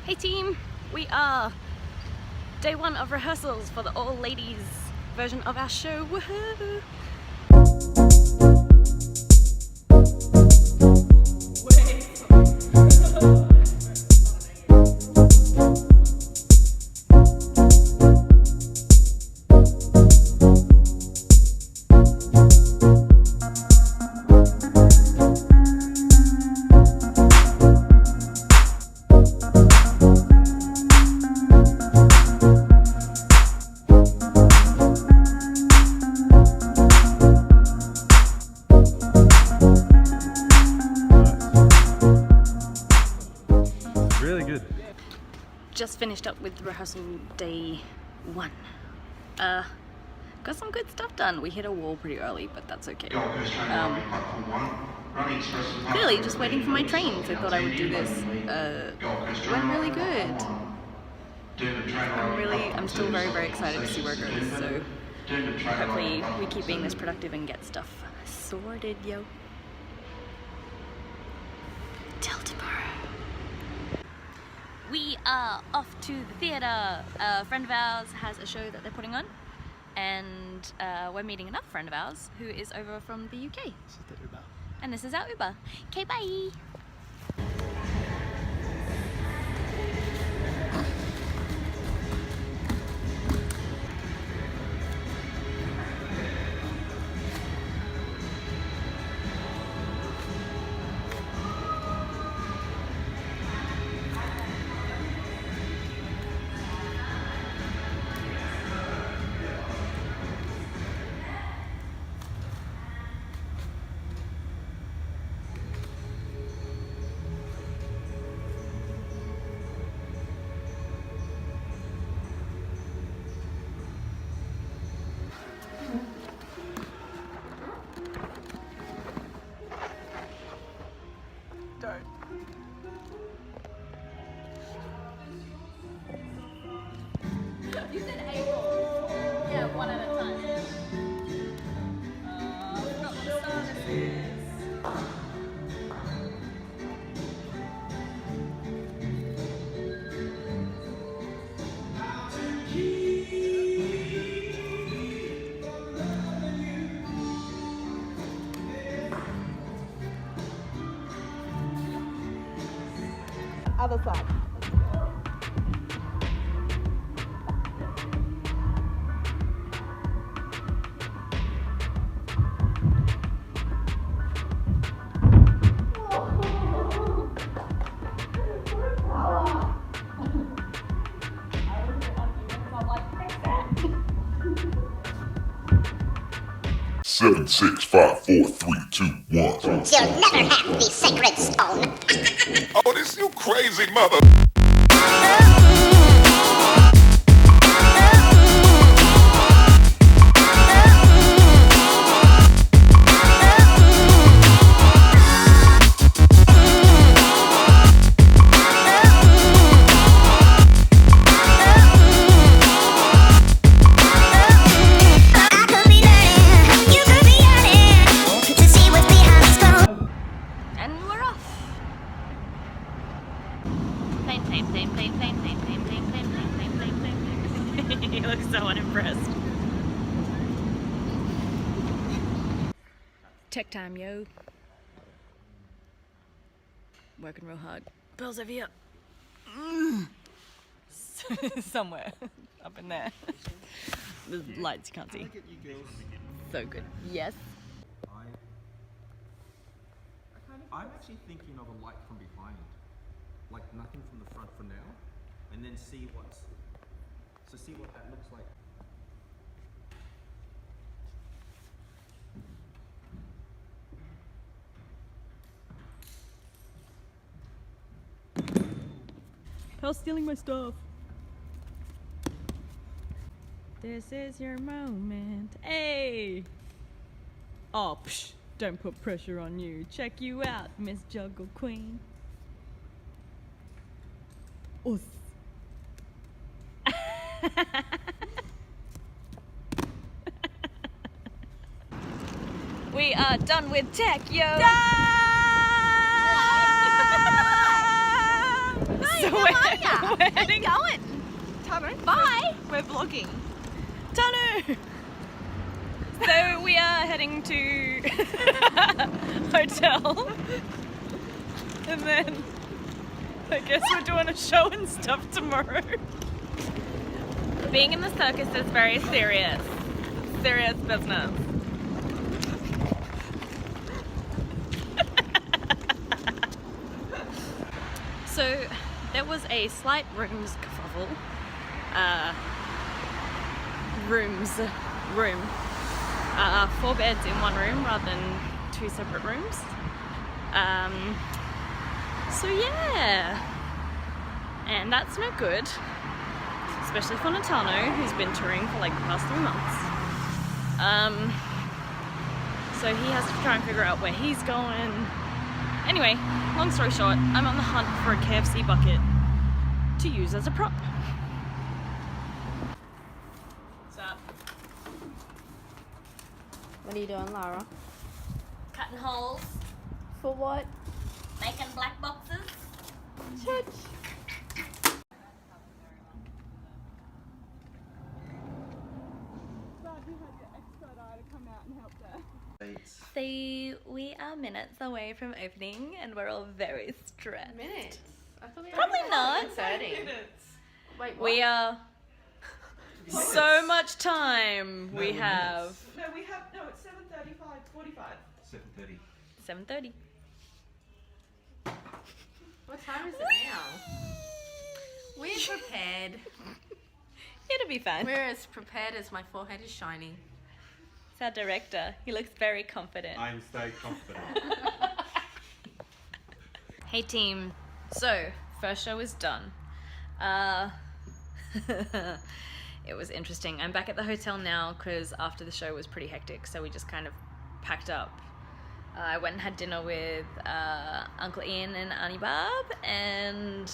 Hey team, we are day one of rehearsals for the all ladies version of our show. Woohoo! Just finished up with rehearsal day one. Got some good stuff done. We hit a wall pretty early, but that's okay. Really just waiting for my trains. I thought I would do this. It went really good. I'm still very excited to see where it goes. So hopefully we keep being this productive and get stuff sorted, yo. Till tomorrow. We are off to the theatre. A friend of ours has a show that they're putting on, and we're meeting another friend of ours who is over from the UK. This is the Uber. And this is our Uber. Okay, bye! You said April. Yeah, one at a time. Not the services. Other side. Seven, 6, 5, 4, 3, 2, 1. You'll never have the sacred stone. Oh, this you crazy mother. He looks so unimpressed. Tech time, yo. Working real hard. Bill's over here. Somewhere up in there. The lights you can't see. So good. Yes. I'm actually thinking of a light from behind, like nothing from the front for now, and then see what that looks like. Hell's stealing my stuff. This is your moment. Hey! Oh, psh, don't put pressure on you. Check you out, Miss Juggle Queen. Us. We are done with tech, yo! So we're heading going. Tano, Bye. we're vlogging. Tano! So we are heading to hotel, and then I guess we're doing a show and stuff tomorrow. Being in the circus is very serious business. So there was a slight rooms kerfuffle. Room. 4 beds in one room rather than 2 separate rooms. So yeah, and that's no good, especially for Natano, who's been touring for like the past 3 months. So he has to try and figure out where he's going. Anyway, long story short, I'm on the hunt for a KFC bucket to use as a prop. What's up? What are you doing, Lara? Cutting holes, For what? making black boxes. We are minutes away from opening and we're all very stressed. Minutes. I thought we Probably not. 30. Wait, what? We are so much time we have. No, it's 7:35, 45. 7:30. 7:30. What time is it now? We're prepared. It'll be fun. We're as prepared as my forehead is shining. It's our director. He looks very confident. I'm so confident. Hey team. So, first show is done. It was interesting. I'm back at the hotel now because after the show was pretty hectic, so we just kind of packed up. I went and had dinner with Uncle Ian and Auntie Barb, and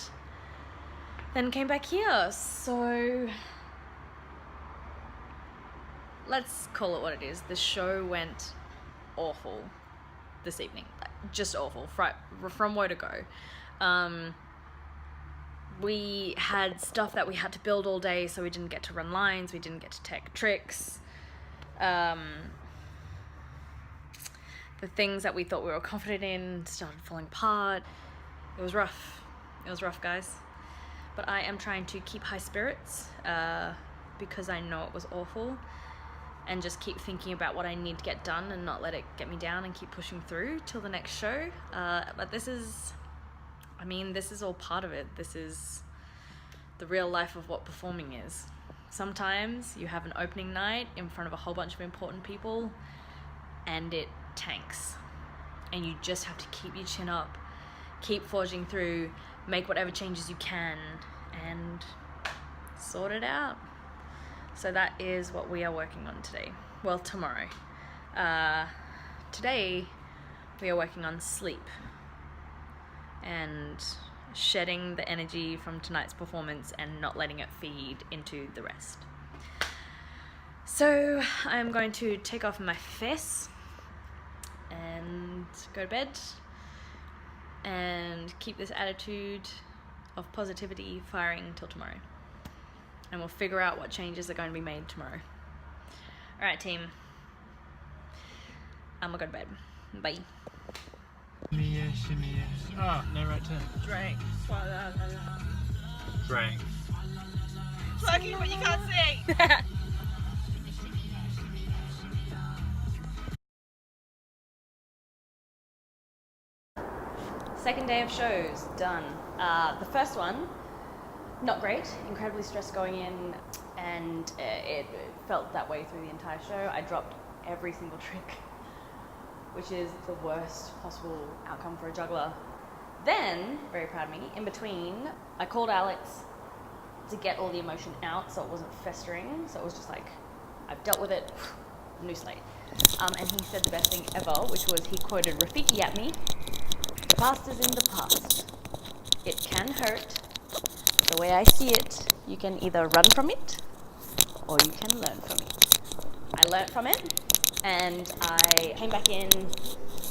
then came back here. So let's call it what it is. The show went awful this evening. Just awful. From where to go. We had stuff that we had to build all day, so we didn't get to run lines, we didn't get to tech tricks. The things that we thought we were confident in started falling apart. It was rough, guys. But I am trying to keep high spirits because I know it was awful, and just keep thinking about what I need to get done and not let it get me down and keep pushing through till the next show. But this is all part of it. This is the real life of what performing is. Sometimes you have an opening night in front of a whole bunch of important people and it tanks. And you just have to keep your chin up, keep forging through, make whatever changes you can, and sort it out. So that is what we are working on today. Well, tomorrow. Today we are working on sleep and shedding the energy from tonight's performance and not letting it feed into the rest. So I'm going to take off my face and go to bed and keep this attitude of positivity firing till tomorrow. And we'll figure out what changes are going to be made tomorrow. Alright team, I'm gonna go to bed. Bye. Shimmy, yeah. Oh, no right turn. Drink. Drank. Twerking what you can't see. Second day of shows, done. The first one, not great, incredibly stressed going in, and it felt that way through the entire show. I dropped every single trick, which is the worst possible outcome for a juggler. Then, very proud of me, in between, I called Alex to get all the emotion out so it wasn't festering, so it was just like, I've dealt with it, new slate. And he said the best thing ever, which was he quoted Rafiki at me, "The past is in the past. It can hurt. The way I see it, you can either run from it or you can learn from it." I learnt from it, and I came back in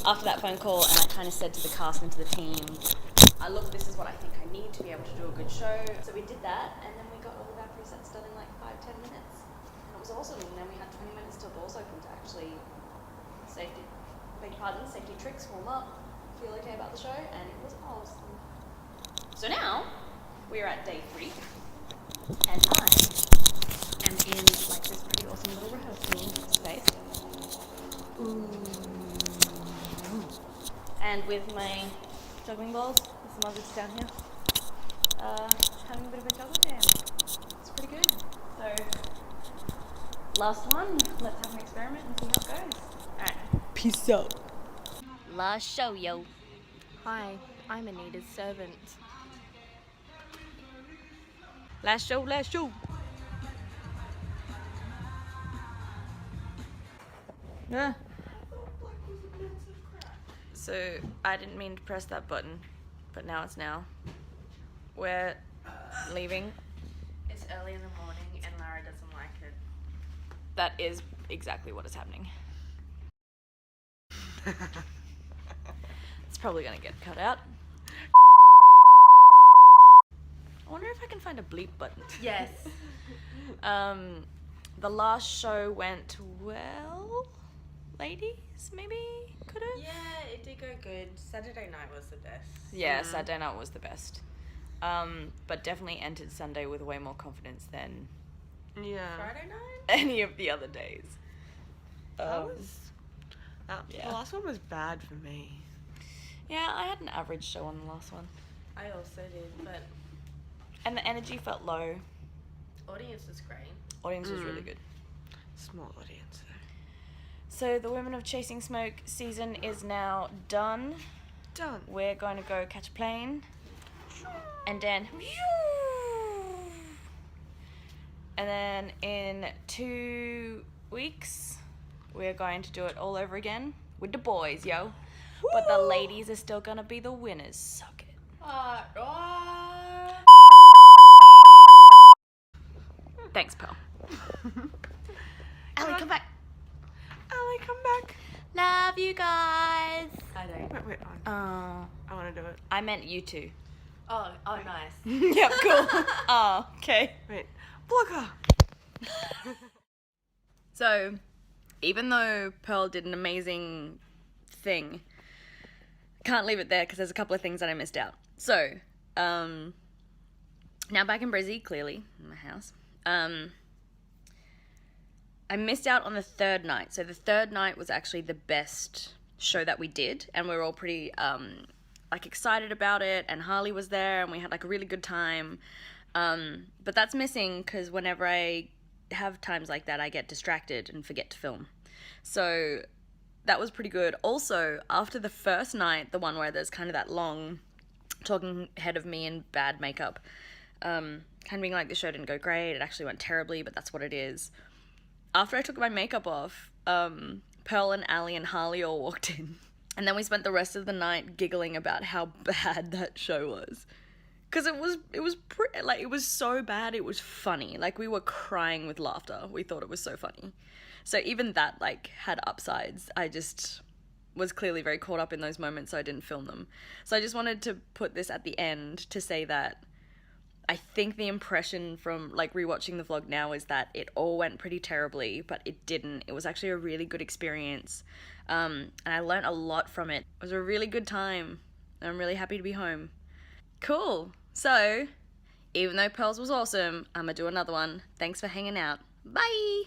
after that phone call and I kind of said to the cast and to the team, look, this is what I think I need to be able to do a good show. So we did that, and then we got all of our presets done in like 5-10 minutes. And it was awesome. And then we had 20 minutes till doors open to actually safety tricks, warm up, feel okay about the show, and it was awesome. So now, we're at day 3, and I am in like this pretty awesome little rehearsal space. Ooh. And with my juggling balls, with some others down here, having a bit of a juggle jam. It's pretty good. So, last one, let's have an experiment and see how it goes. Alright. Peace out. Last show, yo. Hi, I'm Anita's servant. Last show, last show. Yeah. So, I didn't mean to press that button, but now it's now. We're leaving. It's early in the morning and Lara doesn't like it. That is exactly what is happening. It's probably gonna get cut out. I wonder if I can find a bleep button. Yes. The last show went well, ladies, maybe? Could've? Yeah, it did go good. Saturday night was the best. Yeah, Saturday night was the best. But definitely entered Sunday with way more confidence than Yeah. Friday night? any of the other days. The Yeah. last one was bad for me. Yeah, I had an average show on the last one. I also did, but And the energy felt low. audience was great. Audience was really good. Small audience though. So the Women of Chasing Smoke season is now done. Done. We're going to go catch a plane. And then... And then in 2 weeks, we're going to do it all over again with the boys, yo. But the ladies are still gonna be the winners. Suck it. Thanks, Pearl. Ellie, come back. Ellie, come back. Love you guys. I don't. Wait. Oh, I want to do it. I meant you two. Oh, nice. Yep, cool. Oh, okay. Wait. Blocker. So, even though Pearl did an amazing thing, can't leave it there because there's a couple of things that I missed out. So, now back in Brizzy, clearly, in my house. I missed out on the third night. So the third night was actually the best show that we did, and we were all pretty excited about it, and Harley was there, and we had like a really good time. But that's missing because whenever I have times like that, I get distracted and forget to film. So that was pretty good. Also, after the first night, the one where there's kind of that long talking head of me in bad makeup, kind of being like, the show didn't go great, it actually went terribly, but that's what it is. After I took my makeup off, Pearl and Ali and Harley all walked in. And then we spent the rest of the night giggling about how bad that show was. Because it was so bad, it was funny. Like, we were crying with laughter. We thought it was so funny. So even that, like, had upsides. I just was clearly very caught up in those moments, so I didn't film them. So I just wanted to put this at the end to say that I think the impression from, like, rewatching the vlog now is that it all went pretty terribly, but it didn't. It was actually a really good experience. And I learned a lot from it. It was a really good time. And I'm really happy to be home. Cool. So, even though Pearls was awesome, I'm gonna do another one. Thanks for hanging out. Bye!